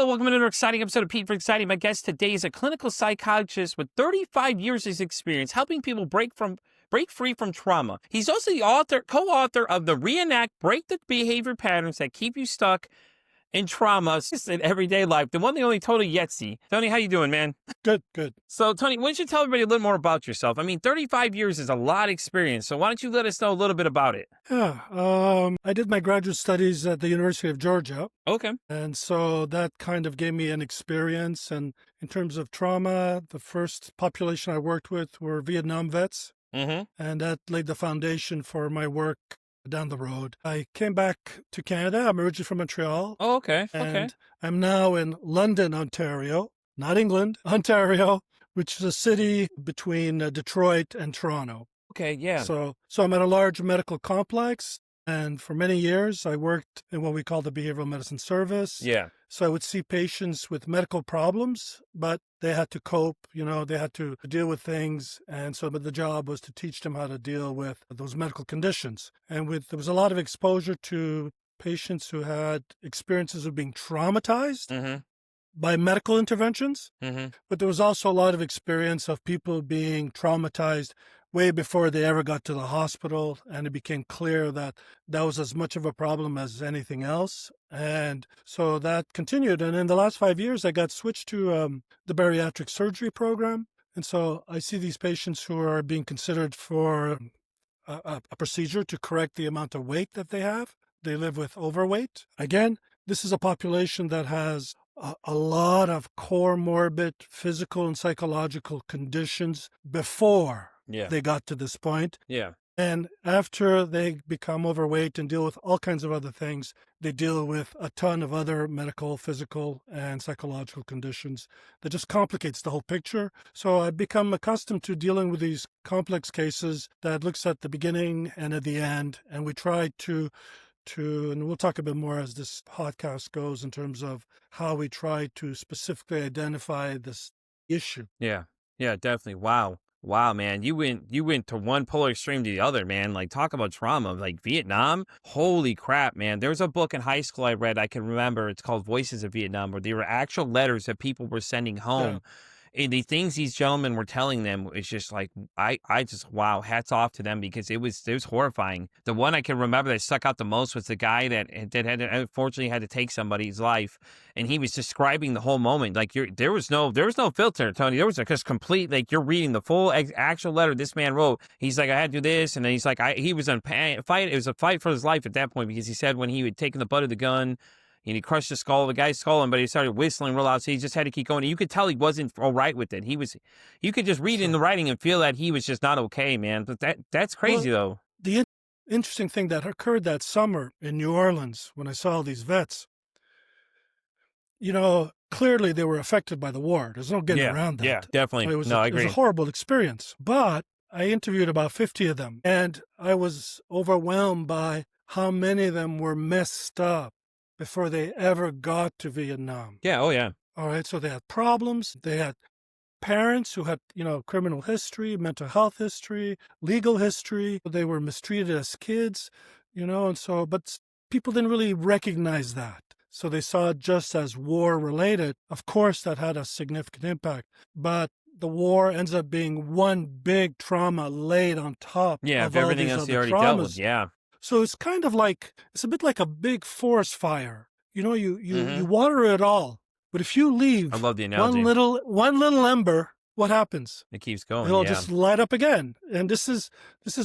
Hello, welcome to another exciting episode of Pete for Exciting. My guest today is a clinical psychologist with 35 years of experience helping people break free from trauma. He's also the co-author of the Break the Behavior Patterns That Keep You Stuck in Trauma in Everyday Life. The one and only Tony Iezzi. Tony, how you doing, man? Good, good. So, Tony, why don't you tell everybody a little more about yourself? I mean, 35 years is a lot of experience, so why don't you let us know a little bit about it? Yeah, I did my graduate studies at the University of Georgia. Okay. And so that kind of gave me an experience. And in terms of trauma, the first population I worked with were Vietnam vets. Mm-hmm. And that laid the foundation for my work down the road. I came back to Canada. I'm originally from Montreal. Oh, okay. And I'm now in London, Ontario, not England, Ontario, which is a city between Detroit and Toronto. Okay, yeah. So I'm at a large medical complex, and for many years I worked in what we call the behavioral medicine service. Yeah. So I would see patients with medical problems, but they had to cope, they had to deal with things. And so the job was to teach them how to deal with those medical conditions. And there was a lot of exposure to patients who had experiences of being traumatized Mm-hmm. by medical interventions. Mm-hmm. But there was also a lot of experience of people being traumatized way before they ever got to the hospital, and it became clear that that was as much of a problem as anything else. And so that continued. And in the last 5 years, I got switched to the bariatric surgery program. And so I see these patients who are being considered for a procedure to correct the amount of weight that they have. They live with overweight. Again, this is a population that has a lot of comorbid physical and psychological conditions before they got to this point. Yeah. And after they become overweight and deal with all kinds of other things, they deal with a ton of other medical, physical, and psychological conditions that just complicates the whole picture. So I've become accustomed to dealing with these complex cases that looks at the beginning and at the end, and we try to and we'll talk a bit more as this podcast goes in terms of how we try to specifically identify this issue. Yeah. Yeah, definitely. Wow, man. You went to one polar extreme to the other, man. Like, talk about trauma. Like Vietnam. Holy crap, man. There was a book in high school I read, I can remember. It's called Voices of Vietnam, where there were actual letters that people were sending home. Yeah. And the things these gentlemen were telling them is just like, I just, wow, hats off to them, because it was horrifying. The one I can remember that stuck out the most was the guy that had unfortunately had to take somebody's life, and he was describing the whole moment. Like, there was no filter, Tony. There was just complete, like, you're reading the full actual letter this man wrote. He's like, I had to do this, and then he's like, he was in a fight. It was a fight for his life at that point, because he said when he had taken the butt of the gun, and he crushed the guy's skull, but he started whistling real loud, so he just had to keep going. And you could tell he wasn't all right with it. You could just read in the writing and feel that he was just not okay, man. But that's crazy, though. The interesting thing that occurred that summer in New Orleans when I saw all these vets, clearly they were affected by the war. There's no getting around that. Yeah, definitely. I agree. It was a horrible experience. But I interviewed about 50 of them, and I was overwhelmed by how many of them were messed up before they ever got to Vietnam. Yeah, oh yeah. All right, so they had problems. They had parents who had, criminal history, mental health history, legal history. They were mistreated as kids, and so, but people didn't really recognize that. So they saw it just as war-related. Of course, that had a significant impact, but the war ends up being one big trauma laid on top of everything all else these you other already dealt traumas. with, yeah. So it's kind of like, it's a bit like a big forest fire. You water it all, but if you leave I love the analogy. one little ember, what happens? It keeps going. It'll just light up again. And this is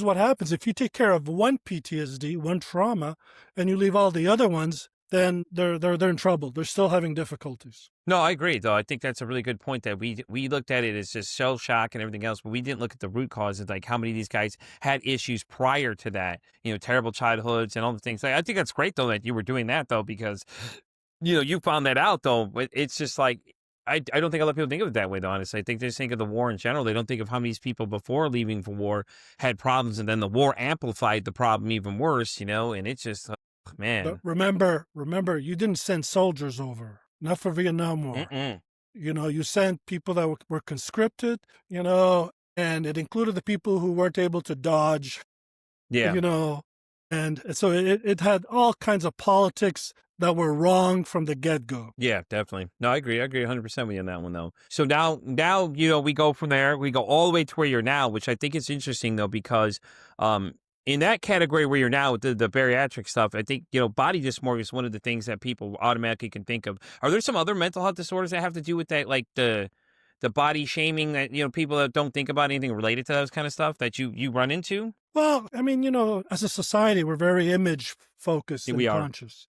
what happens if you take care of one PTSD, one trauma, and you leave all the other ones. Then they're in trouble. They're still having difficulties. No, I agree, though. I think that's a really good point, that we looked at it as just shell shock and everything else, but we didn't look at the root causes, like how many of these guys had issues prior to that, terrible childhoods and all the things. I think that's great, though, that you were doing that, though, because, you found that out, though. But it's just like, I don't think a lot of people think of it that way, though, honestly. I think they just think of the war in general. They don't think of how many people before leaving for war had problems, and then the war amplified the problem even worse, and it's just... Man. But remember, you didn't send soldiers over, not for Vietnam War. Mm-mm. You sent people that were conscripted, and it included the people who weren't able to dodge. Yeah. And so it had all kinds of politics that were wrong from the get-go. Yeah, definitely. No, I agree. I agree 100% with you on that one, though. So now, we go from there. We go all the way to where you're now, which I think is interesting, though, because um, in that category where you're now, with the bariatric stuff, I think, body dysmorphia is one of the things that people automatically can think of. Are there some other mental health disorders that have to do with that, like the body shaming that, people that don't think about anything related to those kind of stuff that you run into? Well, I mean, as a society, we're very image focused Yeah, and we are. conscious,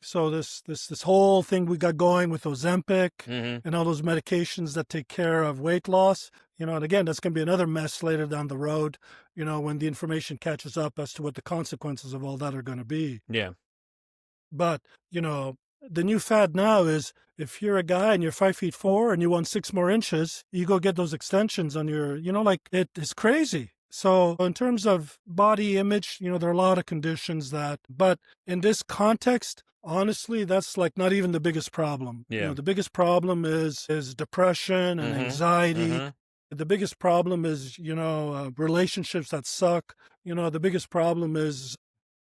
So this whole thing we got going with Ozempic Hmm. and all those medications that take care of weight loss, and again, that's going to be another mess later down the road, when the information catches up as to what the consequences of all that are going to be. Yeah. But, the new fad now is if you're a guy and you're 5'4" and you want 6 more inches, you go get those extensions on your, like it is crazy. So in terms of body image, there are a lot of conditions but in this context, honestly, that's like not even the biggest problem. Yeah. The biggest problem is depression and Hmm. anxiety. Hmm. The biggest problem is, relationships that suck. The biggest problem is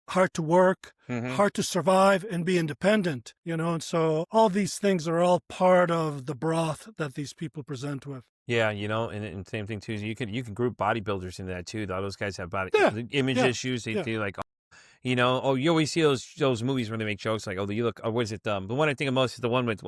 hard to work, Hmm. hard to survive and be independent, and so all these things are all part of the broth that these people present with. Yeah, and same thing too. You can group bodybuilders into that too. Those guys have body Yeah, image yeah, issues. They yeah. do like, oh, you always see those movies where they make jokes like, oh, you look, or was it the one I think of most is the one with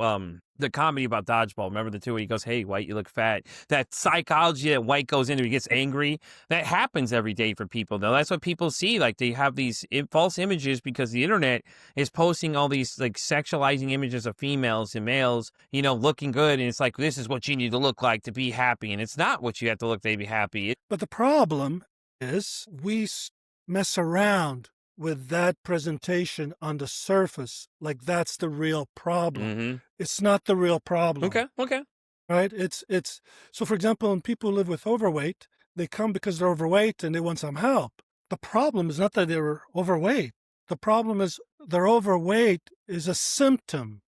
the comedy about dodgeball. Remember the two where he goes, "Hey, White, you look fat." That psychology that White goes into, he gets angry. That happens every day for people. Though that's what people see. Like they have these false images because the internet is posting all these like sexualizing images of females and males, looking good, and it's like this is what you need to look like to be happy, and it's not what you have to look to be happy. But the problem is we mess around with that presentation on the surface like that's the real problem. Mm-hmm. It's not the real problem. Okay. Okay. Right? It's so for example, when people live with overweight, they come because they're overweight and they want some help. The problem is not that they're overweight. The problem is their overweight is a symptom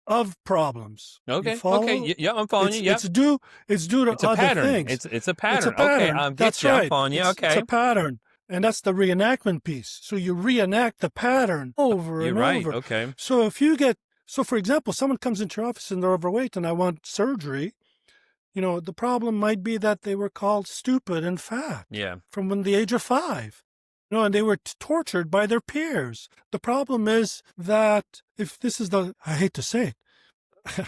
of problems. You Okay. Okay. follow? Yeah, I'm following you. Yep. It's due to It's a other pattern. things. It's a It's a pattern. Okay, pattern. get That's you. I'm right. following you. It's Okay. a pattern. And that's the reenactment piece. So you reenact the pattern over You're and right. over. Okay. So for example, someone comes into your office and they're overweight and I want surgery, the problem might be that they were called stupid and fat Yeah. from when the age of 5. And they were tortured by their peers. The problem is that if this is I hate to say it,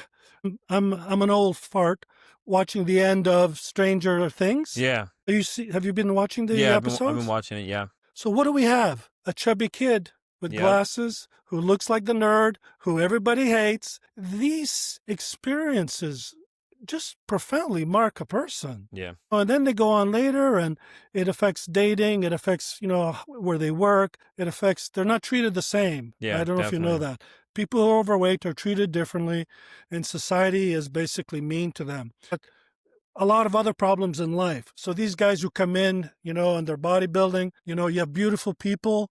I'm an old fart watching the end of Stranger Things. Yeah. Have you been watching the Yeah. episodes? I've been watching it. Yeah. So what do we have? A chubby kid with Yep. glasses who looks like the nerd, who everybody hates. These experiences just profoundly mark a person. Yeah. And then they go on later and it affects dating. It affects, where they work. They're not treated the same. Yeah, I don't know if you know definitely. that. People who are overweight are treated differently and society is basically mean to them. But a lot of other problems in life. So these guys who come in, and they're bodybuilding, you have beautiful people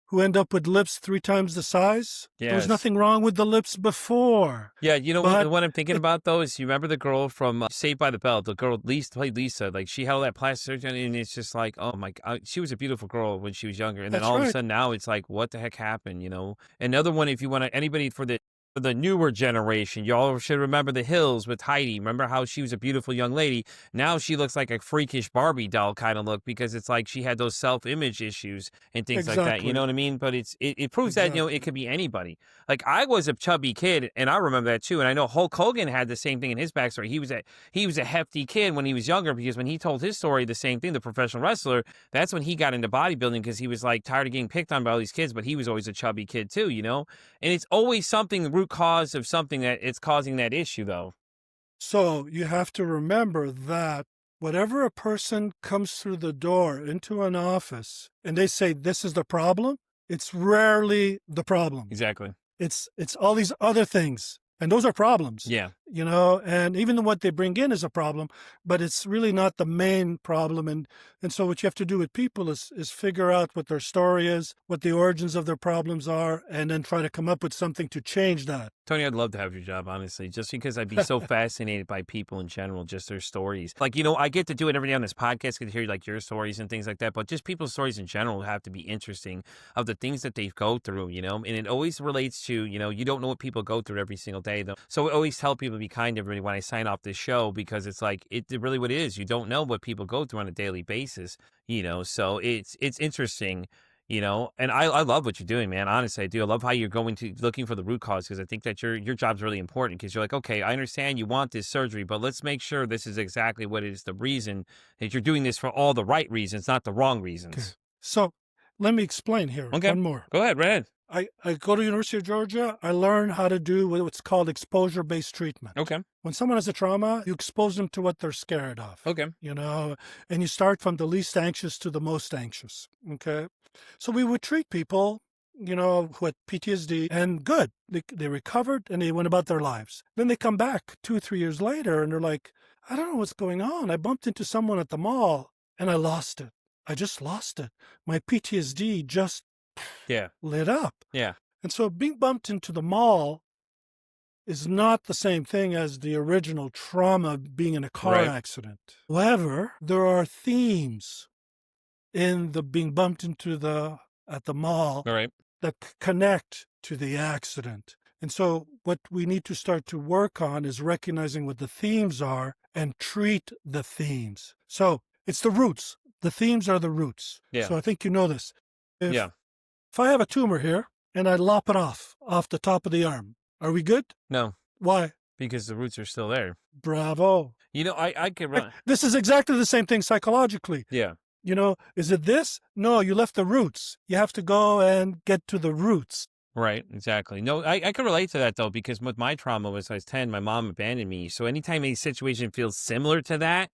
who end up with lips 3 times the size. There was Yes. nothing wrong with the lips before. Yeah. But What I'm thinking about though is you remember the girl from Saved by the Bell, the girl Lisa played Lisa. Like she had all that plastic surgery, and it's just like, oh my God, she was a beautiful girl when she was younger, and then that's all of a right. sudden now it's like, what the heck happened? Another one, if you want to, anybody for the newer generation, y'all should remember The Hills with Heidi. Remember how she was a beautiful young lady? Now she looks like a freakish Barbie doll kind of look because it's like she had those self-image issues and things like that. You know Exactly. what I mean? But it proves that, Exactly. it could be anybody. Like I was a chubby kid and I remember that too. And I know Hulk Hogan had the same thing in his backstory. He was a hefty kid when he was younger because when he told his story, the same thing, the professional wrestler, that's when he got into bodybuilding because he was like tired of getting picked on by all these kids, but he was always a chubby kid too, And it's always something, the root cause of something that it's causing that issue though. So you have to remember that whatever a person comes through the door into an office and they say this is the problem, it's rarely the problem. Exactly. It's all these other things And those are problems, Yeah. and even what they bring in is a problem, but it's really not the main problem. And so what you have to do with people is figure out what their story is, what the origins of their problems are, and then try to come up with something to change that. Tony, I'd love to have your job, honestly, just because I'd be so fascinated by people in general, just their stories. Like, I get to do it every day on this podcast, get to hear like your stories and things like that, but just people's stories in general have to be interesting of the things that they go through, and it always relates to, you don't know what people go through every single day, though. So I always tell people to be kind to everybody when I sign off this show, because it's like, it really what it is. You don't know what people go through on a daily basis, so it's interesting. And I love what you're doing, man. Honestly, I do. I love how you're going to looking for the root cause, because I think that your job's really important, because you're like, okay, I understand you want this surgery, but let's make sure this is exactly what it is, the reason that you're doing this for all the right reasons, not the wrong Okay. reasons. So let me explain here. Okay. One more. Go ahead, Red. I go to University of Georgia. I learn how to do what's called exposure-based treatment. Okay. When someone has a trauma, you expose them to what they're scared of. Okay. And you start from the least anxious to the most anxious. Okay. So we would treat people, who had PTSD, and good. They recovered and they went about their lives. Then they come back 2 or 3 years later and they're like, I don't know what's going on. I bumped into someone at the mall and I lost it. I just lost it. My PTSD just Yeah. lit up. Yeah. And so being bumped into the mall is not the same thing as the original trauma of being in a car Right. accident. However, there are themes in the being bumped into at the mall All right. that connect to the accident. And so what we need to start to work on is recognizing what the themes are and treat the themes. So it's the roots. The themes are the roots. Yeah. So I think you know this. Yeah. If I have a tumor here and I lop it off the top of the arm, are we good? No, Why? because the roots are still there. Bravo. I could run. This is exactly the same thing psychologically. Yeah. Is it this? No, you left the roots. You have to go and get to the roots. Right, exactly. No, I can relate to that, though, because with my trauma was I was 10, my mom abandoned me. So anytime a situation feels similar to that,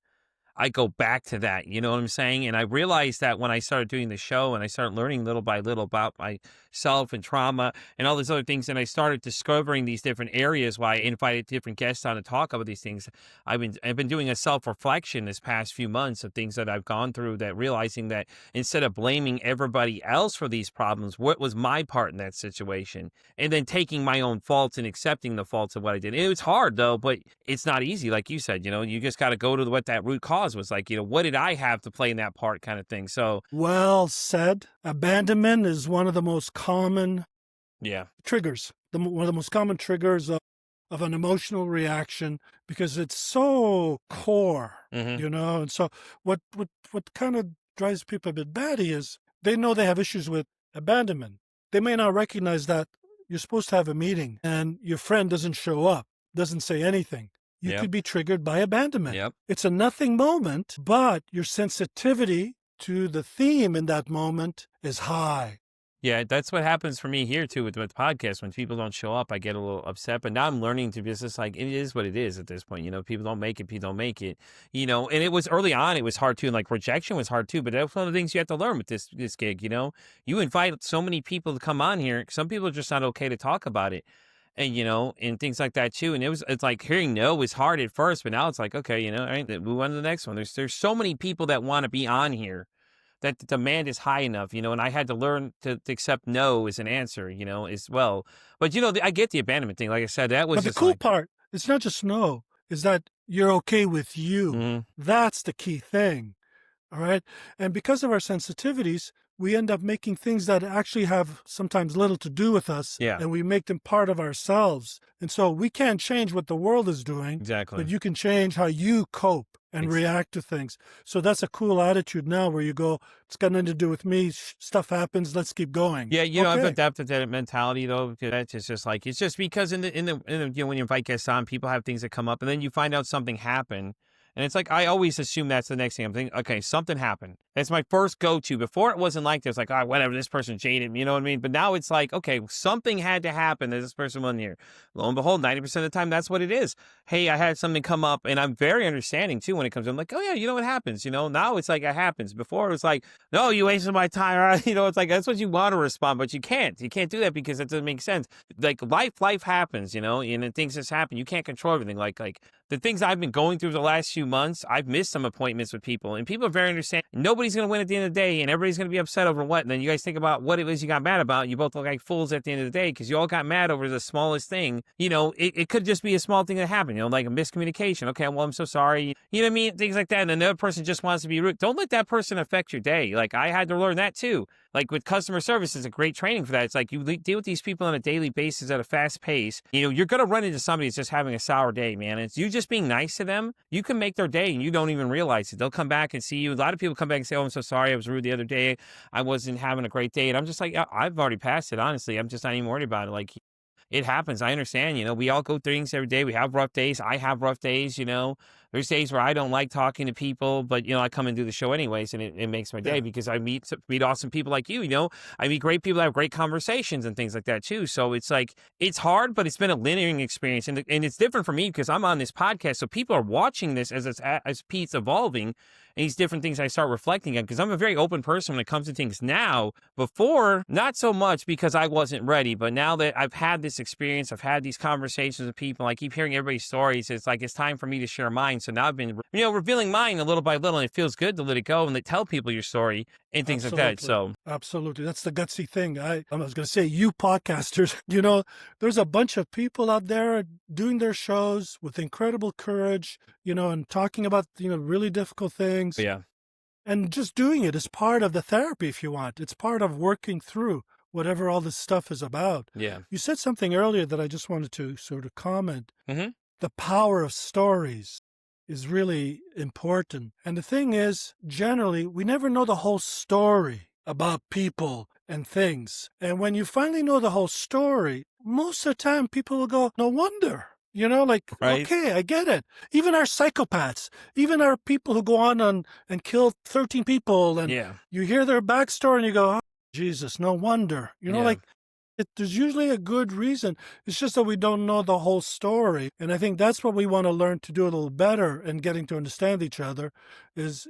I go back to that. You know what I'm saying? And I realized that when I started doing the show and I started learning little by little about myself and trauma and all these other things, and I started discovering these different areas why I invited different guests on to talk about these things. I've been doing a self-reflection this past few months of things that I've gone through, that realizing that instead of blaming everybody else for these problems, what was my part in that situation? And then taking my own faults and accepting the faults of what I did. It was hard, though, but it's not easy. Like you said, you just got to go to what that root cause was, like, what did I have to play in that part, kind of thing. So Well said. Abandonment is one of the most common yeah. triggers, one of the most common triggers of an emotional reaction, because it's so core, Mm-hmm. And so what kind of drives people a bit batty is they know they have issues with abandonment. They may not recognize that you're supposed to have a meeting and your friend doesn't show up, doesn't say anything. You Yep. could be triggered by abandonment. Yep. It's a nothing moment, but your sensitivity to the theme in that moment is high. Yeah, that's what happens for me here too with podcasts. When people don't show up, I get a little upset. But now I'm learning to be just like, it is what it is at this point. People don't make it, people don't make it. And it was early on, it was hard too, and like rejection was hard too. But that's one of the things you have to learn with this gig. You invite so many people to come on here. Some people are just not okay to talk about it. And and things like that too. And it's like hearing no was hard at first, but now it's like, okay, all right, move on to the next one. There's so many people that want to be on here, that the demand is high enough, and I had to learn to accept no as an answer, as well. But, I get the abandonment thing. Like I said, that was But the just cool like, part, it's not just no, is that you're okay with you. mhm, That's the key thing. All right. And because of our sensitivities, we end up making things that actually have sometimes little to do with us, yeah, and we make them part of ourselves. And so we can't change what the world is doing, exactly. but you can change how you cope and Ex- react to things. So that's a cool attitude now, where you go, it's got nothing to do with me. Stuff happens. Let's keep going. Yeah, I've Okay. adapted to that mentality though, because that's just like, it's just because in the when you invite guests on, people have things that come up, and then you find out something happened. And it's like, I always assume that's the next thing. I'm thinking, okay, something happened. That's my first go-to. Before it wasn't like this, like, oh, whatever, this person jaded me, you know what I mean? But now it's like, okay, something had to happen that this person wasn't here. Lo and behold, 90% of the time, that's what it is. Hey, I had something come up, and I'm very understanding too when it comes. I'm like, oh yeah, you know what happens, now it's like it happens. Before it was like, no, you wasted my time, it's like that's what you want to respond, but you can't. You can't do that because that doesn't make sense. Like life happens, and then things just happen. You can't control everything. Like the things I've been going through the last few months, I've missed some appointments with people, and people are very understanding. Nobody's going to win at the end of the day, and everybody's going to be upset over what. And then you guys think about what it was you got mad about. And you both look like fools at the end of the day because you all got mad over the smallest thing. It could just be a small thing that happened, like a miscommunication. Okay, well, I'm so sorry. You know what I mean? Things like that. And another person just wants to be rude. Don't let that person affect your day. Like, I had to learn that too. Like with customer service, is a great training for that. It's like you deal with these people on a daily basis at a fast pace. You're going to run into somebody that's just having a sour day, man. It's you just being nice to them. You can make their day and you don't even realize it. They'll come back and see you. A lot of people come back and say, oh, I'm so sorry. I was rude the other day. I wasn't having a great day. And I'm just like, I've already passed it, honestly. I'm just not even worried about it. Like, it happens. I understand. We all go through things every day. We have rough days. I have rough days. There's days where I don't like talking to people, but I come and do the show anyways, and it makes my day Yeah. because I meet awesome people like you. I meet great people that have great conversations and things like that too. So it's like it's hard, but it's been a linear experience, and it's different for me because I'm on this podcast, so people are watching this as Pete's evolving, and these different things I start reflecting on because I'm a very open person when it comes to things now. Before, not so much because I wasn't ready, but now that I've had this experience, I've had these conversations with people, I keep hearing everybody's stories. It's like it's time for me to share mine. So now I've been, revealing mine a little by little, and it feels good to let it go and tell people your story and things like that. Absolutely. So, Absolutely. That's the gutsy thing. I was going to say, you podcasters, there's a bunch of people out there doing their shows with incredible courage, and talking about, really difficult things. yeah, And just doing it is part of the therapy, if you want. It's part of working through whatever all this stuff is about. yeah. You said something earlier that I just wanted to sort of comment. Mm-hmm. The power of stories is really important. And the thing is, generally, we never know the whole story about people and things. And when you finally know the whole story, most of the time people will go, no wonder. Right. Okay, I get it. Even our psychopaths, even our people who go on and kill 13 people, and Yeah. you hear their backstory and you go, oh, Jesus, no wonder. Yeah. There's usually a good reason. It's just that we don't know the whole story. And I think that's what we want to learn to do a little better in getting to understand each other is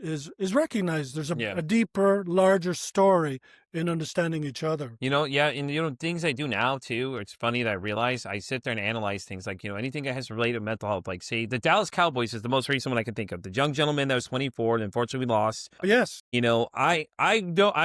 recognize there's a deeper, larger story in understanding each other. Yeah, and things I do now too. It's funny that I realize I sit there and analyze things like anything that has related to mental health. Like, say, the Dallas Cowboys is the most recent one I can think of. The young gentleman that was 24 and unfortunately we lost. Yes. I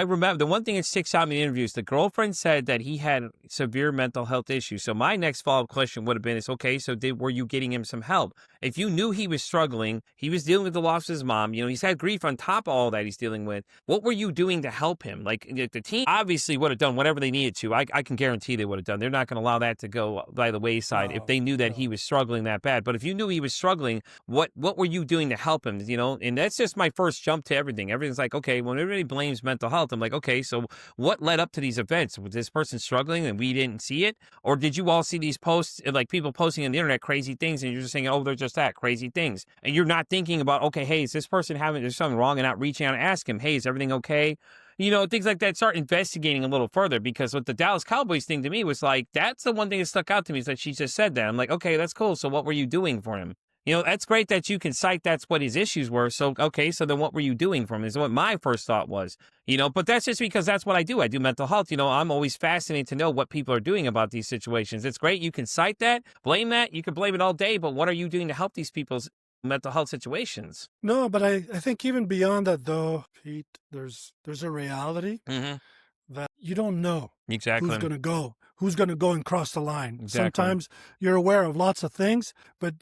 remember the one thing that sticks out in the interviews. The girlfriend said that he had severe mental health issues. So my next follow-up question would have been: okay, so were you getting him some help? If you knew he was struggling, he was dealing with the loss of his mom. He's had grief on top of all that he's dealing with. What were you doing to help him? Like, the team obviously would have done whatever they needed to. I can guarantee they would have done. They're not going to allow that to go by the wayside if they knew that he was struggling that bad. But if you knew he was struggling, what were you doing to help him? And that's just my first jump to everything. Everything's like, okay, when everybody blames mental health, I'm like, okay, so what led up to these events? Was this person struggling and we didn't see it? Or did you all see these posts, like people posting on the internet crazy things, and you're just saying, oh, they're just that, crazy things. And you're not thinking about, okay, hey, is this person there's something wrong, and not reaching out and ask him, hey, is everything okay? Things like that. Start investigating a little further, because what the Dallas Cowboys thing to me was like, that's the one thing that stuck out to me, is that she just said that. I'm like, okay, that's cool. So what were you doing for him? That's great that you can cite that's what his issues were. So, okay, so then what were you doing for him is what my first thought was, but that's just because that's what I do. I do mental health. I'm always fascinated to know what people are doing about these situations. It's great. You can cite that, blame that. You can blame it all day, but what are you doing to help these people's mental health situations? No, but I think even beyond that, though, Pete, there's a reality Mm-hmm. that you don't know Exactly. who's going to go and cross the line. Exactly. Sometimes you're aware of lots of things, but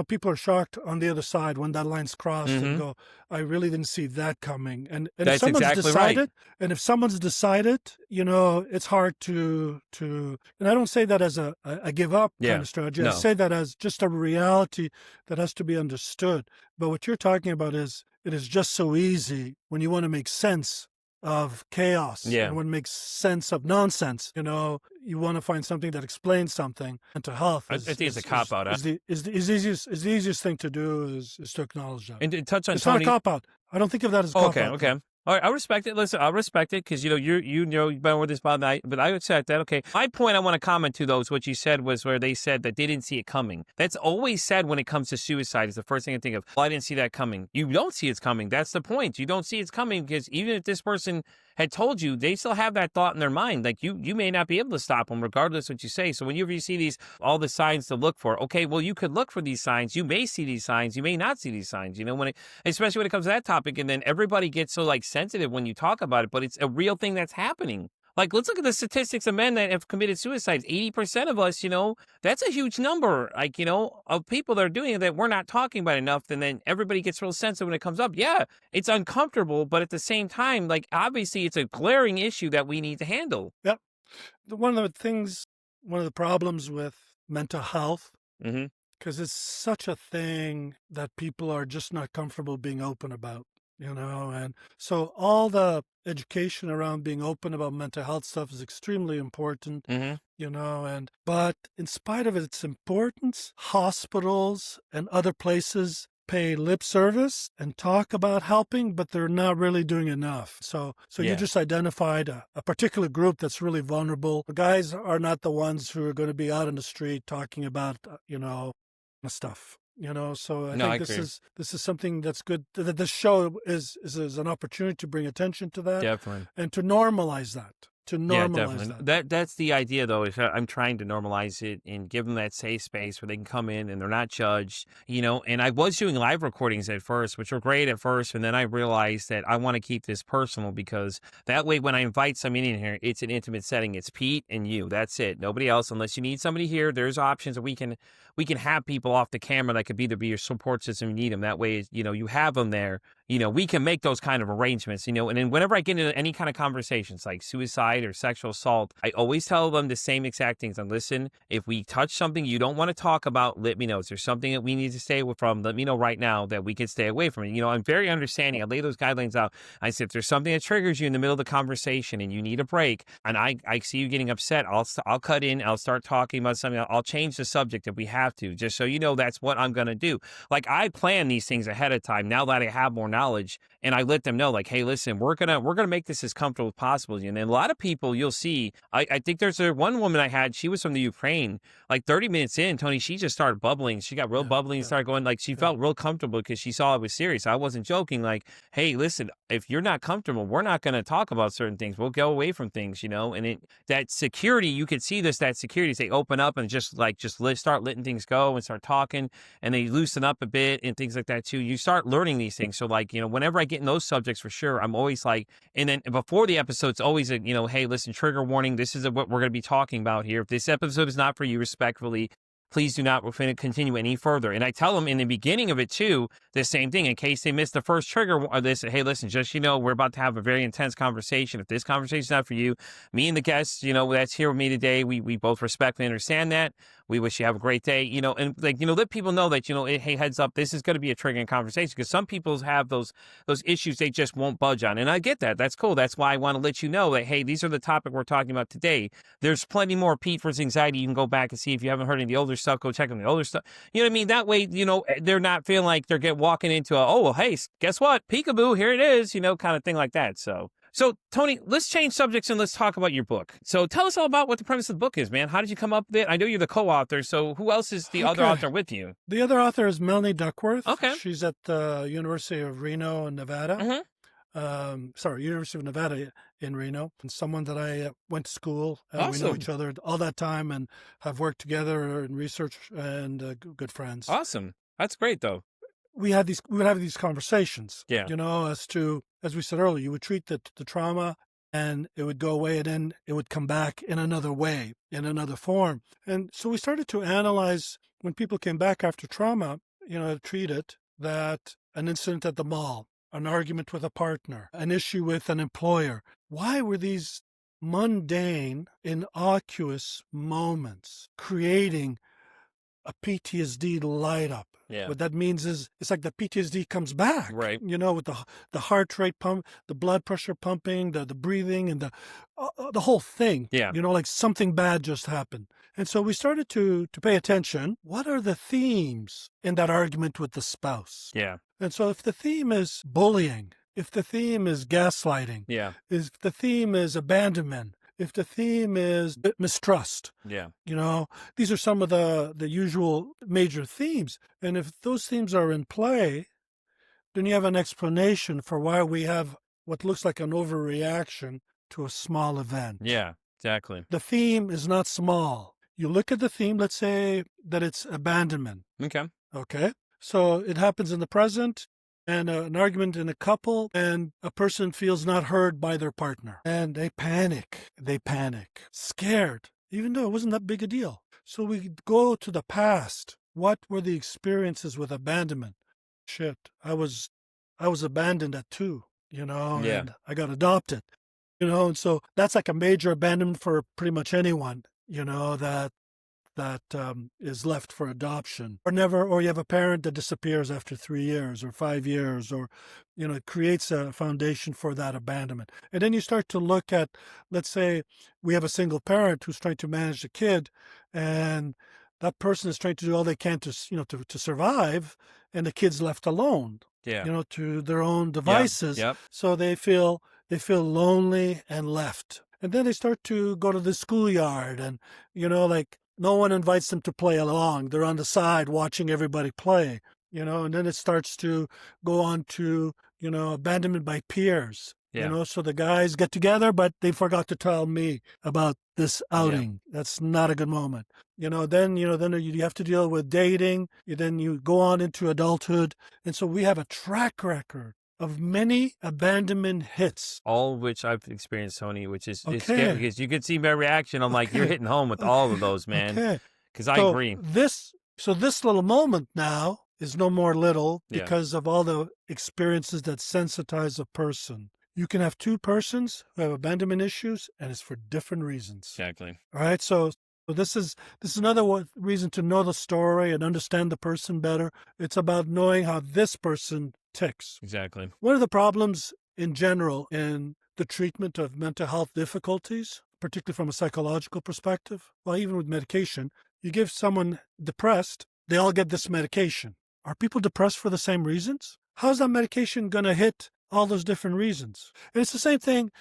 people are shocked on the other side when that line's crossed and go, I really didn't see that coming. And if That's someone's exactly decided, right. and if someone's decided, it's hard to, and I don't say that as a give up kind of strategy. I No. say that as just a reality that has to be understood. But what you're talking about is, it is just so easy when you want to make sense of chaos. Yeah. Everyone makes sense of nonsense. You want to find something that explains something. Mental health I think it's a cop out. is the easiest thing to do is to acknowledge that. And to touch on It's not a Tony. cop out. I don't think of that as a Oh, cop okay, out. okay. All right, I respect it. Listen, I respect it because you've been with this about night, but I accept that. Okay, my point I want to comment to those what you said was where they said that they didn't see it coming. That's always said when it comes to suicide. Is the first thing I think of. Well, I didn't see that coming. You don't see it's coming. That's the point. You don't see it's coming because even if this person had told you, they still have that thought in their mind. Like you may not be able to stop them regardless what you say. So whenever you see all the signs to look for, okay, well you could look for these signs. You may see these signs. You may not see these signs. Especially when it comes to that topic, and then everybody gets so sensitive when you talk about it, but it's a real thing that's happening. Like, let's look at the statistics of men that have committed suicides. 80% of us, that's a huge number, of people that are doing it that we're not talking about enough. And then everybody gets real sensitive when it comes up. Yeah, it's uncomfortable, but at the same time, obviously it's a glaring issue that we need to handle. Yep. One of the problems with mental health, Mm-hmm. because it's such a thing that people are just not comfortable being open about, and so all the education around being open about mental health stuff is extremely important, Mm-hmm. but in spite of its importance, hospitals and other places pay lip service and talk about helping, but they're not really doing enough. So you Yeah. just identified a particular group that's really vulnerable. The guys are not the ones who are going to be out in the street talking about, stuff. So I No, I think agree. this is something that's good. That this show is an opportunity to bring attention to that Definitely. and to normalize that. To Yeah, normalize definitely. that. That's the idea, though. Is I'm trying to normalize it and give them that safe space where they can come in and they're not judged, And I was doing live recordings at first, which were great at first, and then I realized that I want to keep this personal because that way, when I invite somebody in here, it's an intimate setting. It's Pete and you. That's it. Nobody else. Unless you need somebody here, there's options that we can have people off the camera that could either be your support system. You need them. That way, you have them there. We can make those kind of arrangements, and then whenever I get into any kind of conversations like suicide or sexual assault, I always tell them the same exact things. And listen, if we touch something you don't want to talk about, let me know. Is there something that we need to stay away from? Let me know right now that we can stay away from it. I'm very understanding. I lay those guidelines out. I said, if there's something that triggers you in the middle of the conversation and you need a break, and I see you getting upset, I'll cut in. I'll start talking about something. I'll change the subject if we have to, just so you know that's what I'm going to do. Like, I plan these things ahead of time now that I have more knowledge, and I let them know, like, hey, listen, we're gonna make this as comfortable as possible. And a lot of people you'll see, I think there's one woman I had, she was from the Ukraine. Like 30 minutes in, Tony, she just started bubbling. She got real bubbly and started going, like, she felt real comfortable because she saw it was serious. I wasn't joking. Like, hey, listen, if you're not comfortable, we're not going to talk about certain things. We'll go away from things, and that security, you could see that security as they open up and just start letting things go and start talking, and they loosen up a bit and things like that too. You start learning these things. So whenever I get in those subjects, for sure, I'm always like, and then before the episode, it's always hey, listen, trigger warning. This is what we're going to be talking about here. If this episode is not for you, respectfully, please do not continue any further. And I tell them in the beginning of it too, the same thing, in case they missed the first trigger. Hey, listen, just, we're about to have a very intense conversation. If this conversation is not for you, me and the guests, that's here with me today, we both respect and understand that. We wish you have a great day, and let people know that, hey, heads up, this is going to be a triggering conversation, because some people have those issues they just won't budge on. And I get that. That's cool. That's why I want to let you know that, hey, these are the topic we're talking about today. There's plenty more Pete versus Anxiety. You can go back and see if you haven't heard any of the older stuff, go check on the older stuff. You know what I mean? That way, they're not feeling like they're walking into hey, guess what? Peekaboo, here it is, kind of thing like that. So Tony, let's change subjects and let's talk about your book. So tell us all about what the premise of the book is, man. How did you come up with it? I know you're the co-author, so who else is the other author with you? The other author is Melanie Duckworth. Okay. She's at the University of Reno in Nevada. Mm-hmm. University of Nevada in Reno, and someone that I went to school. Awesome. We know each other all that time and have worked together in research and good friends. Awesome. That's great, though. We would have these conversations, yeah. As we said earlier, you would treat the trauma and it would go away, and then it would come back in another way, in another form. And so we started to analyze when people came back after trauma, treat it, that an incident at the mall, an argument with a partner, an issue with an employer. Why were these mundane, innocuous moments creating a PTSD light up. Yeah. What that means is it's like the PTSD comes back, Right. with the heart rate pump, the blood pressure pumping, the breathing, and the whole thing. Yeah. Like something bad just happened. And so we started to pay attention. What are the themes in that argument with the spouse? Yeah. And so if the theme is bullying, if the theme is gaslighting, Yeah. if the theme is abandonment, if the theme is mistrust, Yeah. these are some of the usual major themes. And if those themes are in play, then you have an explanation for why we have what looks like an overreaction to a small event. Yeah. Exactly. The theme is not small. You look at the theme, let's say that it's abandonment. Okay. Okay. So it happens in the present, and an argument in a couple, and a person feels not heard by their partner, and they panic. Scared, even though it wasn't that big a deal. So we go to the past. What were the experiences with abandonment? Shit, I was abandoned at 2, Yeah. and I got adopted, and so that's like a major abandonment for pretty much anyone, that is left for adoption, or you have a parent that disappears after 3 years or 5 years, or it creates a foundation for that abandonment. And then you start to look at, let's say we have a single parent who's trying to manage the kid, and that person is trying to do all they can to survive, and the kid's left alone, Yeah. to their own devices. Yep. So they feel lonely and left. And then they start to go to the schoolyard, and like no one invites them to play along. They're on the side watching everybody play, and then it starts to go on to, abandonment by peers. Yeah. So the guys get together, but they forgot to tell me about this outing. That's not a good moment. Then you have to deal with dating. Then you go on into adulthood. And so we have a track record of many abandonment hits. All of which I've experienced, Tony, which is it's Okay. scary because you could see my reaction. I'm like, you're hitting home with all of those, man. Okay. Because I So agree. this little moment now is no more little Yeah. because of all the experiences that sensitize a person. You can have 2 persons who have abandonment issues, and it's for different reasons. Exactly. All right. So this is another reason to know the story and understand the person better. It's about knowing how this person ticks. Exactly. One of the problems in general in the treatment of mental health difficulties, particularly from a psychological perspective, well, even with medication, you give someone depressed, they all get this medication. Are people depressed for the same reasons? How's that medication going to hit all those different reasons? And it's the same thing.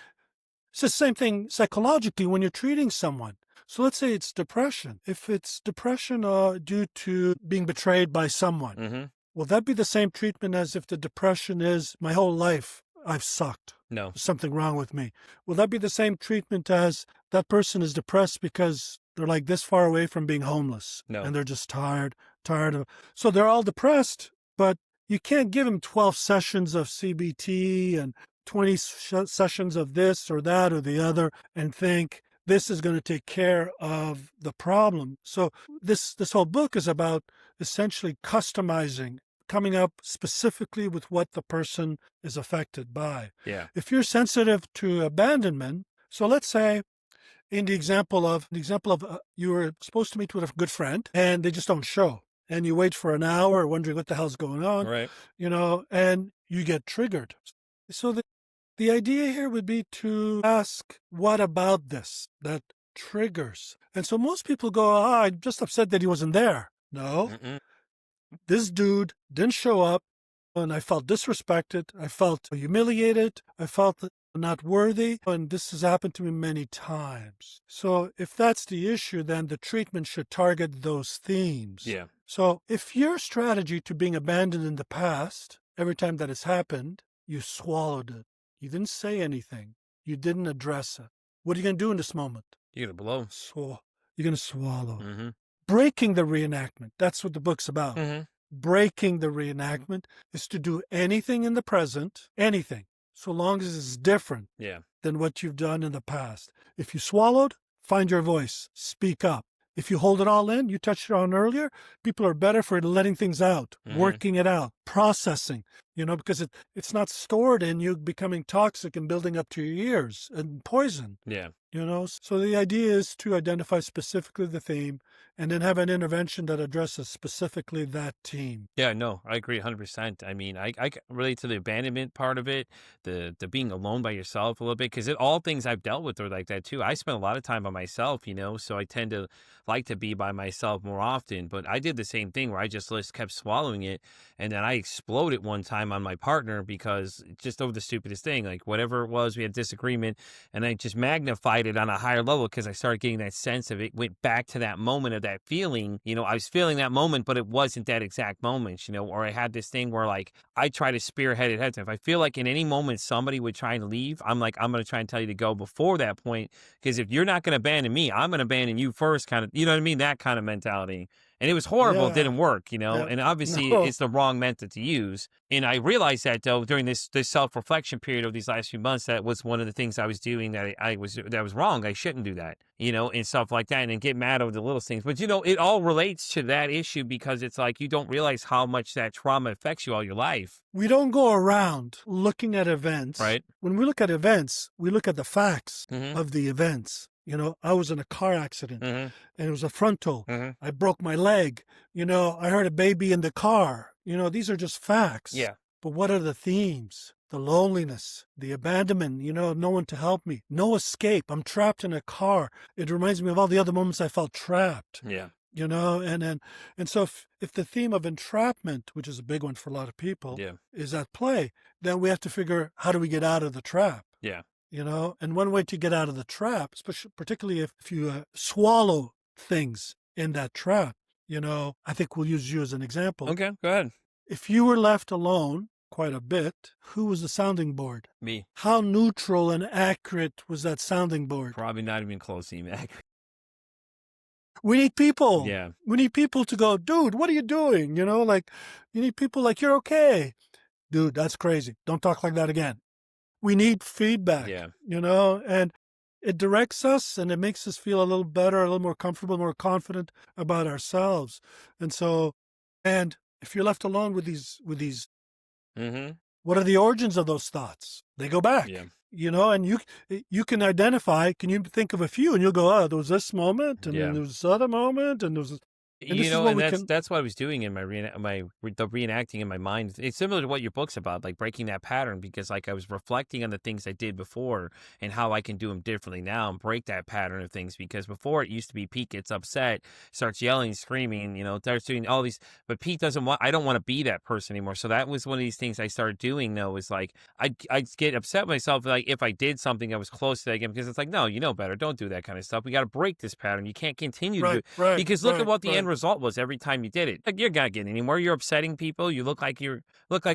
It's the same thing psychologically when you're treating someone. So let's say it's depression. If it's depression due to being betrayed by someone, Mm-hmm. will that be the same treatment as if the depression is my whole life I've sucked? No. There's something wrong with me. Will that be the same treatment as that person is depressed because they're like this far away from being homeless? No. And they're just tired of. So they're all depressed, but you can't give them 12 sessions of CBT and 20 sessions of this or that or the other and think this is going to take care of the problem. So this whole book is about essentially customizing, coming up specifically with what the person is affected by. Yeah. If you're sensitive to abandonment, so let's say in the example of you were supposed to meet with a good friend and they just don't show, and you wait for an hour wondering what the hell's going on, Right. and you get triggered. So the idea here would be to ask, what about this that triggers? And so most people go, I'm just upset that he wasn't there. No, Mm-mm. this dude didn't show up, and I felt disrespected. I felt humiliated. I felt not worthy. And this has happened to me many times. So if that's the issue, then the treatment should target those themes. Yeah. So if your strategy to being abandoned in the past, every time that has happened, you swallowed it. You didn't say anything. You didn't address it. What are you going to do in this moment? You're gonna blow. You're going to swallow. Mm-hmm. Breaking the reenactment. That's what the book's about. Mm-hmm. Breaking the reenactment is to do anything in the present, anything, so long as it's different Yeah. than what you've done in the past. If you swallowed, find your voice. Speak up. If you hold it all in, you touched it on earlier, people are better for letting things out, Mhm. working it out. processing, because it's not stored in you, becoming toxic and building up to your ears and poison. Yeah. So the idea is to identify specifically the theme and then have an intervention that addresses specifically that theme. Yeah, no, I agree 100%. I mean, I can relate to the abandonment part of it, the being alone by yourself a little bit, because all things I've dealt with are like that too. I spend a lot of time by myself, so I tend to like to be by myself more often. But I did the same thing where I just kept swallowing it, and then I exploded one time on my partner because just over the stupidest thing, like whatever it was, we had disagreement, and I just magnified it on a higher level because I started getting that sense of it. Went back to that moment of that feeling. I was feeling that moment, but it wasn't that exact moment, or I had this thing where like I try to spearhead it ahead of time. If I feel like in any moment somebody would try to leave, I'm like, I'm going to try and tell you to go before that point. Because if you're not going to abandon me, I'm going to abandon you first, kind of, you know what I mean? That kind of mentality. And it was horrible. It Yeah. didn't work, Yeah. and obviously No. it's the wrong method to use. And I realized that though, during this self-reflection period of these last few months, that was one of the things I was doing that was wrong. I shouldn't do that, and stuff like that, and then get mad over the little things. But it all relates to that issue because it's like you don't realize how much that trauma affects you all your life. We don't go around looking at events. Right. When we look at events, we look at the facts Mm-hmm. of the events. I was in a car accident Mm-hmm. and it was a frontal. Mm-hmm. I broke my leg. I heard a baby in the car. These are just facts. Yeah. But what are the themes? The loneliness, the abandonment, no one to help me, no escape. I'm trapped in a car. It reminds me of all the other moments I felt trapped. Yeah. And so if the theme of entrapment, which is a big one for a lot of people, Yeah. is at play, then we have to figure, how do we get out of the trap? Yeah. And one way to get out of the trap, especially particularly if you swallow things in that trap, I think we'll use you as an example. Okay, go ahead. If you were left alone quite a bit, who was the sounding board? Me. How neutral and accurate was that sounding board? Probably not even close to you, accurate. We need people. Yeah. We need people to go, dude, what are you doing? You need people like, you're okay. Dude, that's crazy. Don't talk like that again. We need feedback, Yeah. And it directs us and it makes us feel a little better, a little more comfortable, more confident about ourselves. And if you're left alone with these, Mm-hmm. what are the origins of those thoughts? They go back. Yeah. And you can identify, can you think of a few? And you'll go, oh, there was this moment, and Yeah. then there was this other moment, and there was this. And this is what And we that's what I was doing in my the reenacting in my mind. It's similar to what your book's about, like breaking that pattern, because like I was reflecting on the things I did before and how I can do them differently now and break that pattern of things. Because before it used to be Pete gets upset, starts yelling, screaming, starts doing all these, but Pete doesn't want. I don't want to be that person anymore. So that was one of these things I started doing. Though is like I get upset with myself like if I did something that was close to that again, because it's like no, you know better. Don't do that kind of stuff. We got to break this pattern. You can't continue to do it. Right. Because look at what the end result was every time you did it. Like you're not getting anymore. You're upsetting people. You look like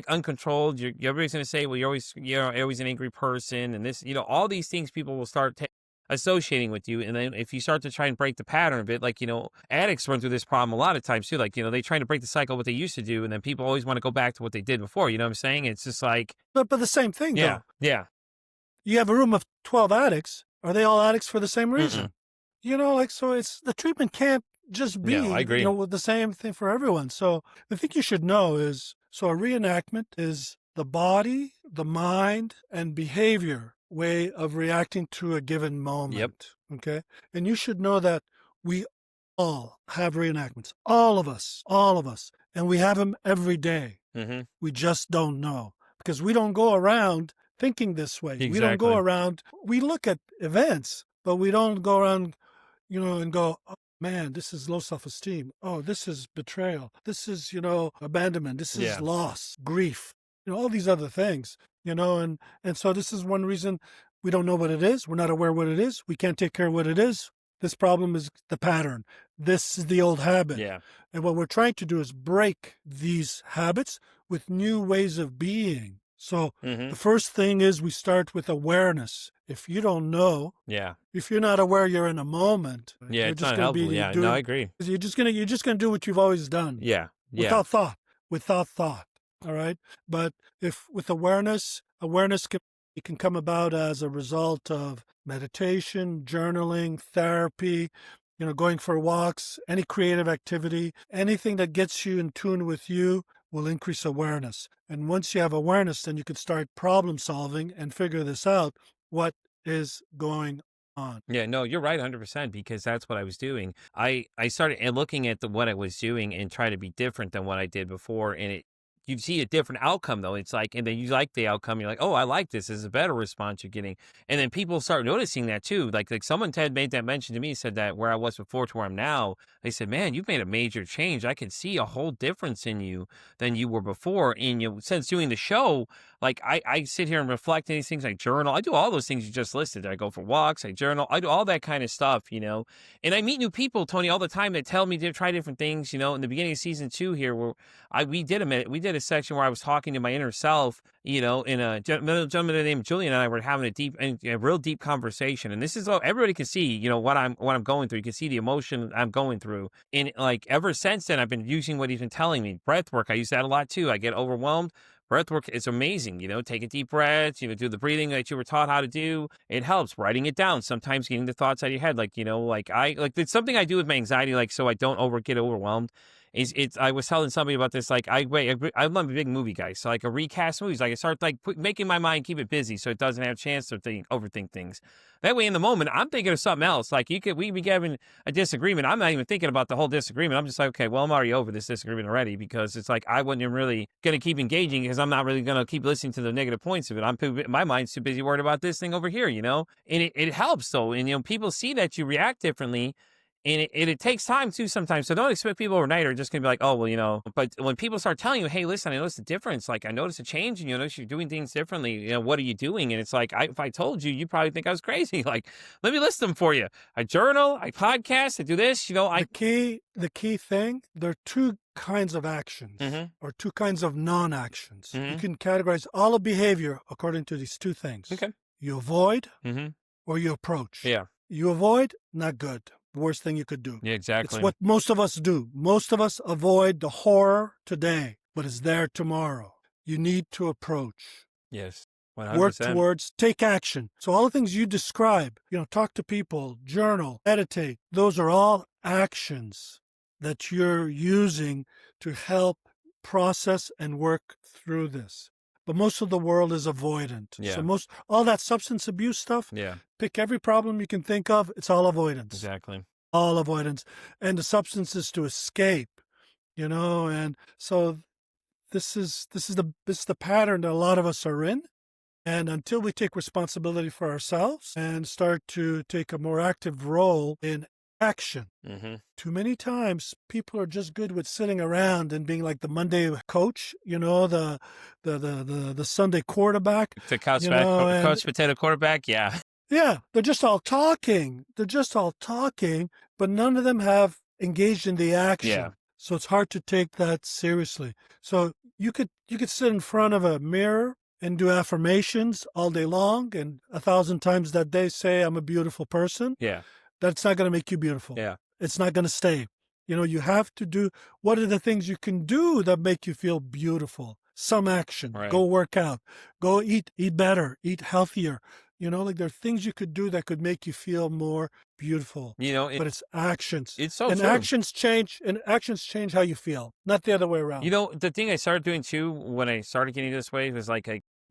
uncontrolled. You're always going to say, well, you're always an angry person, and this, all these things people will start associating with you. And then if you start to try and break the pattern of it, like addicts run through this problem a lot of times too. Like they trying to break the cycle of what they used to do, and then people always want to go back to what they did before. You know what I'm saying? It's just like, but the same thing. Yeah, though. yeah. You have a room of 12 addicts. Are they all addicts for the same reason? So it's the treatment can't just be, No, I agree. With the same thing for everyone. So the thing you should know is, so a reenactment is the body, the mind, and behavior way of reacting to a given moment. Yep. Okay. And you should know that we all have reenactments, all of us, and we have them every day. Mm-hmm. We just don't know because we don't go around thinking this way. Exactly. We don't go around, we look at events, but we don't go around, and go, oh, man, this is low self-esteem. Oh, this is betrayal. This is, abandonment. This is loss, grief, all these other things, and so this is one reason we don't know what it is. We're not aware what it is. We can't take care of what it is. This problem is the pattern. This is the old habit. Yeah. And what we're trying to do is break these habits with new ways of being. So the first thing is we start with awareness. If you don't know, if you're not aware you're in a moment, yeah, you're it's just not going to helpful. be Yeah, doing, no, I agree. you're just gonna do what you've always done. Yeah, without thought. All right, but if with awareness can come about as a result of meditation, journaling, therapy, going for walks, any creative activity, anything that gets you in tune with you, will increase awareness. And once you have awareness, then you can start problem solving and figure this out, what is going on. Yeah, no, you're right 100% because that's what I was doing. I started looking at what I was doing and try to be different than what I did before, and you see a different outcome though. It's like, and then you like the outcome. You're like, oh, I like this. This is a better response you're getting, and then people start noticing that too. Like someone had made that mention to me, said that where I was before to where I'm now, they said, man, you've made a major change. I can see a whole difference in you than you were before. And since doing the show, like I sit here and reflect on these things. I journal. I do all those things you just listed. I go for walks. I journal. I do all that kind of stuff. And I meet new people, Tony, all the time that tell me to try different things. In the beginning of season 2 here, where we did a section where I was talking to my inner self. And a gentleman named Julian and I were having a real deep conversation. And this is all everybody can see. What I'm going through. You can see the emotion I'm going through. And like ever since then, I've been using what he's been telling me. Breath work. I use that a lot too. I get overwhelmed. Breath work is amazing, take a deep breath, do the breathing that you were taught how to do. It helps writing it down. Sometimes getting the thoughts out of your head, it's something I do with my anxiety, so I don't get overwhelmed. I was telling somebody about this, I'm a big movie guy. So I recast movies, I start making my mind keep it busy so it doesn't have a chance to overthink things. That way in the moment, I'm thinking of something else. We be having a disagreement. I'm not even thinking about the whole disagreement. I'm just like, okay, well, I'm already over this disagreement already because it's like, I wasn't really going to keep engaging because I'm not really going to keep listening to the negative points of it. My mind's too busy worried about this thing over here, and it helps though. And, people see that you react differently. And it takes time too sometimes. So don't expect people overnight are just going to be like, oh, well, but when people start telling you, hey, listen, I noticed a difference. I noticed a change and you notice you're doing things differently. What are you doing? And it's like, if I told you, you'd probably think I was crazy. Let me list them for you. I journal, I podcast, I do this, The key thing, there are two kinds of actions or two kinds of non-actions. You can categorize all of behavior according to these two things. Okay. You avoid or you approach. Yeah. You avoid, not good. Worst thing you could do. Yeah, exactly. It's what most of us do. Most of us avoid the horror today, but it's there tomorrow. You need to approach. Yes. 100%. Work towards, take action. So all the things you describe, talk to people, journal, meditate, those are all actions that you're using to help process and work through this. But most of the world is avoidant. Yeah. So all that substance abuse stuff, pick every problem you can think of, it's all avoidance. Exactly. All avoidance. And the substance is to escape, and so this is the pattern that a lot of us are in. And until we take responsibility for ourselves and start to take a more active role in action. Too many times people are just good with sitting around and being like the Monday coach, the Sunday quarterback. The couch potato quarterback, yeah. Yeah, they're just all talking. But none of them have engaged in the action. Yeah. So it's hard to take that seriously. So you could sit in front of a mirror and do affirmations all day long and 1,000 times that day say, I'm a beautiful person. Yeah. That's not going to make you beautiful. Yeah. It's not going to stay. You have to do, what are the things you can do that make you feel beautiful? Some action. Right. Go work out. Go eat better, eat healthier. There are things you could do that could make you feel more beautiful. But it's actions. It's so and true. actions change how you feel, not the other way around. The thing I started doing too when I started getting this way was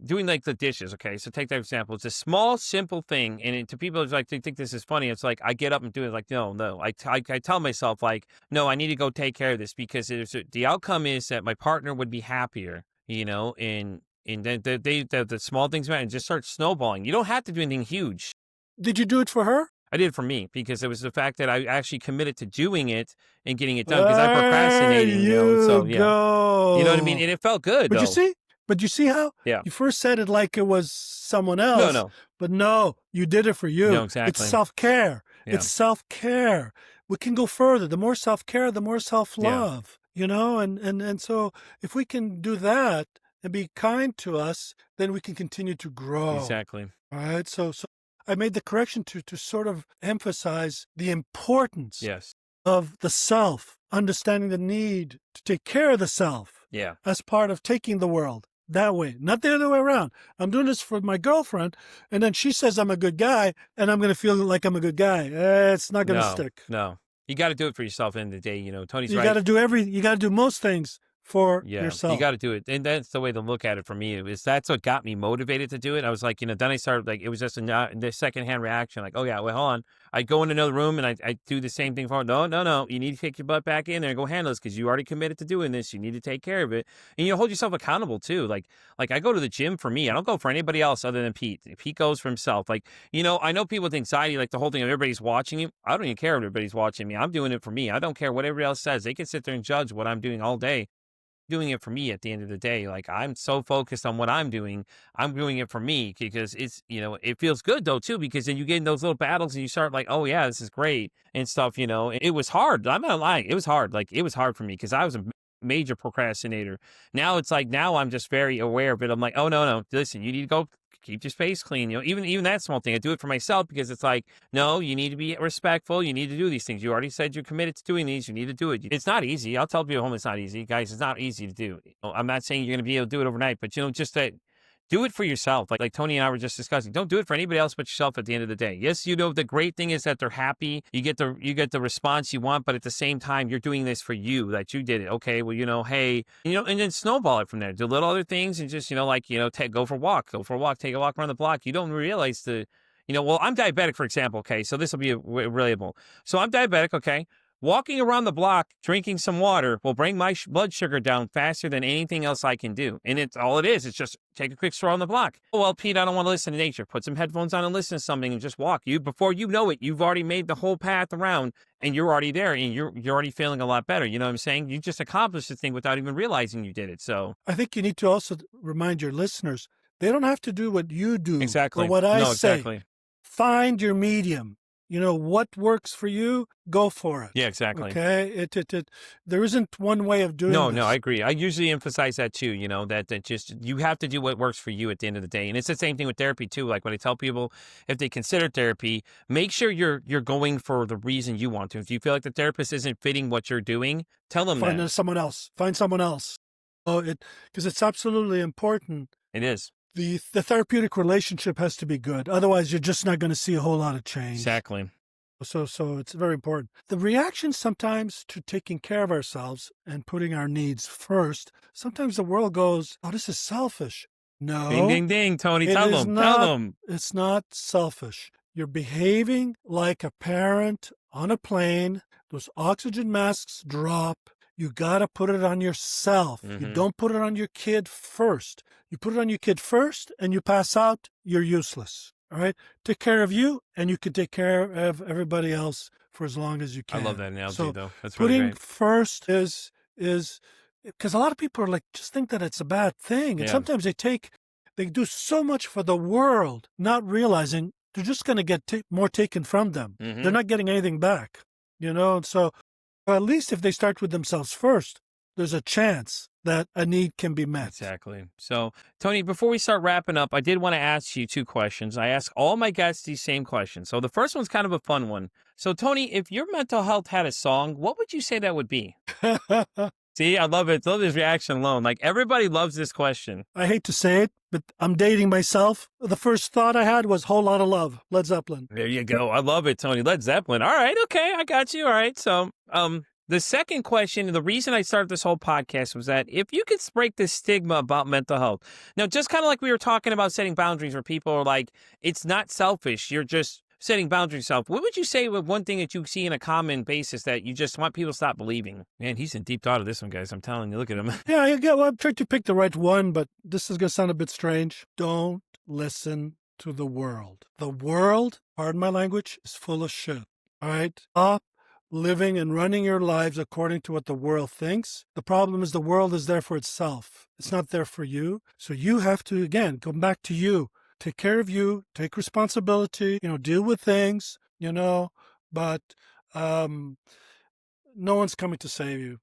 doing the dishes. Okay, so take that example. It's a small, simple thing, and to people, it's they think this is funny. It's I get up and do it. No. I tell myself no, I need to go take care of this because the outcome is that my partner would be happier. And then the small things matter and just start snowballing. You don't have to do anything huge. Did you do it for her? I did it for me because it was the fact that I actually committed to doing it and getting it done because I procrastinated. So yeah, go. You know what I mean. And it felt good. But you see how? Yeah. You first said it like it was someone else. No. But no, you did it for you. No, exactly. It's self-care. Yeah. It's self-care. We can go further. The more self-care, the more self-love. And so if we can do that and be kind to us, then we can continue to grow. Exactly. All right. So I made the correction to sort of emphasize the importance of the self, understanding the need to take care of the self as part of taking the world that way, not the other way around. I'm doing this for my girlfriend, and then she says I'm a good guy, and I'm going to feel like I'm a good guy. It's not going to stick. No. You got to do it for yourself at the end of the day. Tony's right. You got to do most things for Yeah, you yourself. gotta do it, and that's the way to look at it for me, is that's what got me motivated to do it. I was like, then I started, like, it was just a not the secondhand reaction, like, "Oh, yeah, well, hold on." I go in another room, and I do the same thing for "No, no, no, you need to take your butt back in there and go handle this, because you already committed to doing this, you need to take care of it." And you hold yourself accountable too, like, I go to the gym for me, I don't go for anybody else other than Pete. Pete goes for himself, like, I know people with anxiety, like, the whole thing of everybody's watching you. I don't even care if everybody's watching me, I'm doing it for me. I don't care what everybody else says, they can sit there and judge what I'm doing all day. Doing it for me at the end of the day. Like, I'm so focused on what I'm doing. I'm doing it for me because it feels good though too, because then you get in those little battles and you start like, oh yeah, this is great and stuff. It was hard. I'm not lying. It was hard. Like, it was hard for me because I was a major procrastinator. Now it's like, now I'm just very aware of it. I'm like, oh no, no, listen, you need to go keep your space clean. Even that small thing, I do it for myself because it's like, no, you need to be respectful. You need to do these things. You already said you're committed to doing these. You need to do it. It's not easy. I'll tell people at home it's not easy. Guys, it's not easy to do. I'm not saying you're going to be able to do it overnight, but just that do it for yourself. Like Tony and I were just discussing. Don't do it for anybody else but yourself at the end of the day. Yes, the great thing is that they're happy. You get the response you want, but at the same time, you're doing this for you, that you did it. Okay, well, hey, and then snowball it from there. Do little other things and just, go for a walk, take a walk around the block. You don't realize well, I'm diabetic, for example. Okay, so this will be relatable. So I'm diabetic. Okay. Walking around the block, drinking some water will bring my blood sugar down faster than anything else I can do. And it's all it is. It's just take a quick stroll on the block. Oh, well, Pete, I don't want to listen to nature. Put some headphones on and listen to something and just walk. Before you know it, you've already made the whole path around and you're already there and you're already feeling a lot better. You know what I'm saying? You just accomplished the thing without even realizing you did it. So I think you need to also remind your listeners they don't have to do what you do or exactly. what I No, say. exactly. Find your medium. What works for you, go for it. Yeah, exactly. Okay? There isn't one way of doing No, this. no, I agree. I usually emphasize that too, that just you have to do what works for you at the end of the day. And it's the same thing with therapy too. Like when I tell people if they consider therapy, make sure you're going for the reason you want to. If you feel like the therapist isn't fitting what you're doing, tell them Find that. someone else. Find someone else. Because it's absolutely important. It is. The therapeutic relationship has to be good. Otherwise, you're just not going to see a whole lot of change. Exactly. So it's very important. The reaction sometimes to taking care of ourselves and putting our needs first, sometimes the world goes, oh, this is selfish. No. Ding, ding, ding, Tony. Tell them. Tell them. It's not selfish. You're behaving like a parent on a plane. Those oxygen masks drop. You got to put it on yourself. Mm-hmm. You don't put it on your kid first. You put it on your kid first and you pass out, you're useless. All right? Take care of you and you can take care of everybody else for as long as you can. I love that analogy, so though. That's really putting great. first is because a lot of people are like, just think that it's a bad thing. And sometimes they do so much for the world, not realizing they're just going to get more taken from them. Mm-hmm. They're not getting anything back, And so at least if they start with themselves first, there's a chance that a need can be met. Exactly. So, Tony, before we start wrapping up, I did want to ask you two questions. I ask all my guests these same questions. So the first one's kind of a fun one. So, Tony, if your mental health had a song, what would you say that would be? See, I love it. Love his reaction alone. Like, everybody loves this question. I hate to say it, but I'm dating myself. The first thought I had was Whole Lot of Love, Led Zeppelin. There you go. I love it, Tony. Led Zeppelin. All right. Okay. I got you. All right. So, the second question, the reason I started this whole podcast was that if you could break the stigma about mental health. Now, just kind of like we were talking about setting boundaries where people are like, it's not selfish. You're just setting boundaries yourself. What would you say with one thing that you see in a common basis that you just want people to stop believing? Man, he's in deep thought of this one, guys. I'm telling you, look at him. Yeah, well, I'm trying to pick the right one, but this is going to sound a bit strange. Don't listen to the world. The world, pardon my language, is full of shit. All right? Stop living and running your lives according to what the world thinks. The problem is the world is there for itself. It's not there for you. So you have to, again, go back to you. Take care of you, take responsibility, deal with things, but no one's coming to save you.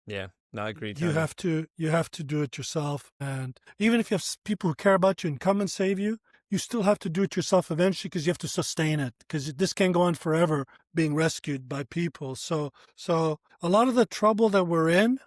Yeah, no, I agree. You have to do it yourself. And even if you have people who care about you and come and save you, you still have to do it yourself eventually because you have to sustain it because this can't go on forever being rescued by people. So a lot of the trouble that we're in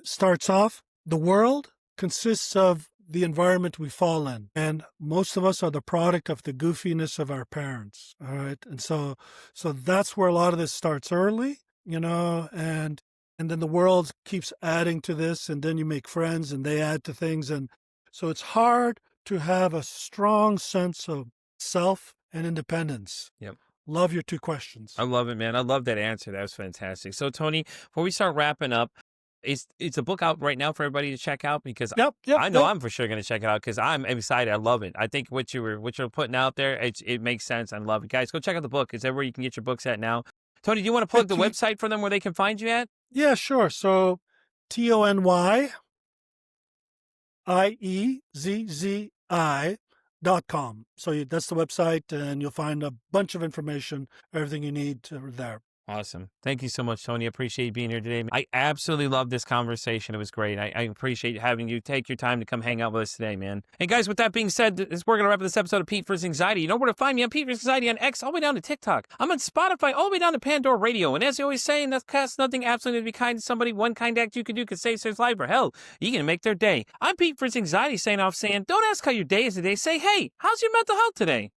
starts off, the world consists of the environment we fall in. And most of us are the product of the goofiness of our parents. All right. And so that's where a lot of this starts early, and and then the world keeps adding to this, and then you make friends and they add to things. And so it's hard to have a strong sense of self and independence. Yep. Love your two questions. I love it, man. I love that answer. That was fantastic. So, Tony, before we start wrapping up, it's a book out right now for everybody to check out? Because Yep. I know I'm for sure going to check it out because I'm excited. I love it. I think what you're putting out there, it makes sense. I love it. Guys, go check out the book. It's everywhere you can get your books at now. Tony, do you want to plug the website for them where they can find you at? Yeah, sure. So TonyIezzi.com. So that's the website, and you'll find a bunch of information, everything you need there. Awesome. Thank you so much, Tony. I appreciate you being here today. I absolutely love this conversation. It was great. I appreciate having you take your time to come hang out with us today, man. And guys, with that being said, we're going to wrap up this episode of Pete vs. Anxiety. You know where to find me. I'm Pete vs. Anxiety on X all the way down to TikTok. I'm on Spotify all the way down to Pandora Radio. And as you always say, that's costs nothing, absolutely to be kind to somebody. One kind act you can do could save someone's life, or hell, you can make their day. I'm Pete vs. Anxiety saying off saying, don't ask how your day is today. Say, hey, how's your mental health today?